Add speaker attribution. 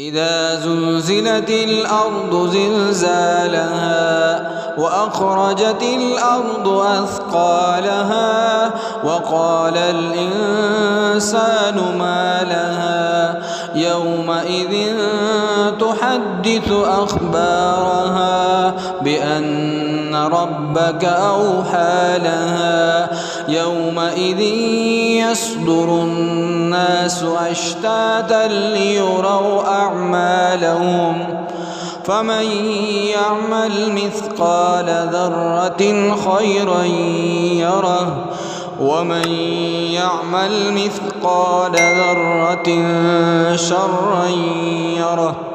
Speaker 1: إذا زلزلت الأرض زلزالها وأخرجت الأرض أثقالها وقال الإنسان ما لها يومئذ تحدث أخبارها بأن ربك أوحى لها يومئذ يصدر الناس أشتاتا ليروا أعمالهم فمن يعمل مثقال ذرة خيرا يره ومن يعمل مثقال ذرة شرا يره.